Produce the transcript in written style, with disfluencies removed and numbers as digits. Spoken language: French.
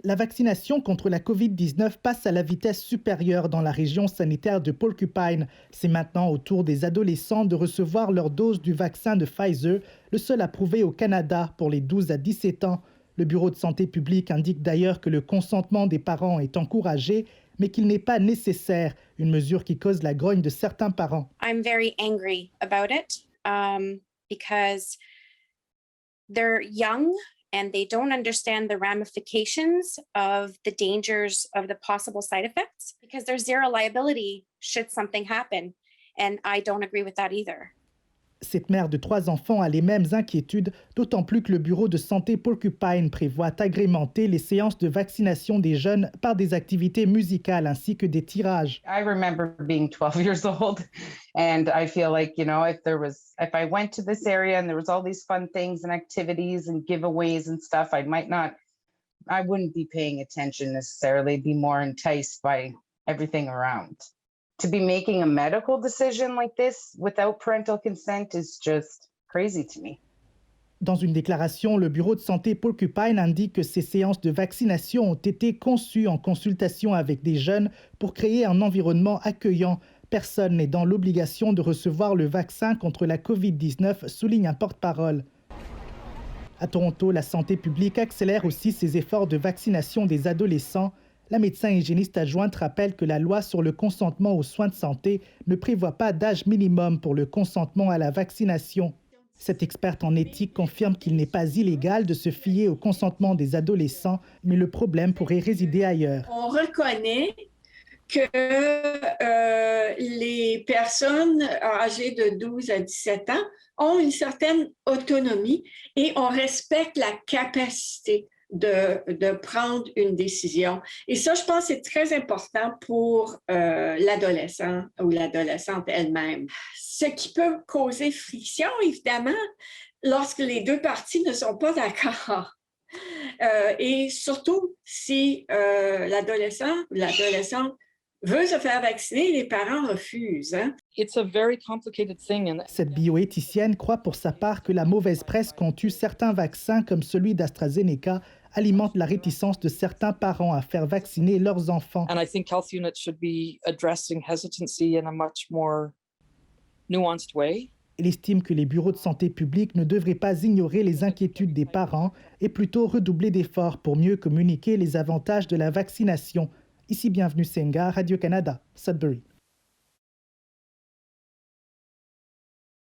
La vaccination contre la COVID-19 passe à la vitesse supérieure dans la région sanitaire de Porcupine. C'est maintenant au tour des adolescents de recevoir leur dose du vaccin de Pfizer, le seul approuvé au Canada pour les 12 à 17 ans. Le Bureau de santé publique indique d'ailleurs que le consentement des parents est encouragé, mais qu'il n'est pas nécessaire, une mesure qui cause la grogne de certains parents. I'm very angry about it because they're young and they don't understand the ramifications of the dangers of the possible side effects because there's zero liability should something happen. And I don't agree with that either. Cette mère de 3 enfants a les mêmes inquiétudes, d'autant plus que le Bureau de santé Porcupine prévoit agrémenter les séances de vaccination des jeunes par des activités musicales ainsi que des tirages. I remember being 12 years old, and I feel like, if I went to this area and there was all these fun things and activities and giveaways and stuff, I wouldn't be paying attention necessarily, be more enticed by everything around. To be making a medical decision like this without parental consent is just crazy to me. Dans une déclaration, le Bureau de santé Porcupine indique que ces séances de vaccination ont été conçues en consultation avec des jeunes pour créer un environnement accueillant. Personne n'est dans l'obligation de recevoir le vaccin contre la COVID-19, souligne un porte-parole. À Toronto, la santé publique accélère aussi ses efforts de vaccination des adolescents. La médecin hygiéniste adjointe rappelle que la loi sur le consentement aux soins de santé ne prévoit pas d'âge minimum pour le consentement à la vaccination. Cette experte en éthique confirme qu'il n'est pas illégal de se fier au consentement des adolescents, mais le problème pourrait résider ailleurs. On reconnaît que les personnes âgées de 12 à 17 ans ont une certaine autonomie et on respecte la capacité de prendre une décision. Et ça, je pense que c'est très important pour l'adolescent ou l'adolescente elle-même. Ce qui peut causer friction, évidemment, lorsque les deux parties ne sont pas d'accord. Et surtout, si l'adolescent ou l'adolescente veut se faire vacciner, les parents refusent. It's a very complicated thing. Cette bioéthicienne croit pour sa part que la mauvaise presse qu'ont eu certains vaccins comme celui d'AstraZeneca alimente la réticence de certains parents à faire vacciner leurs enfants. And I think health units should be addressing hesitancy in a much more nuanced way. Elle estime que les bureaux de santé publique ne devraient pas ignorer les inquiétudes des parents et plutôt redoubler d'efforts pour mieux communiquer les avantages de la vaccination. Ici, bienvenue Senga, Radio-Canada, Sudbury.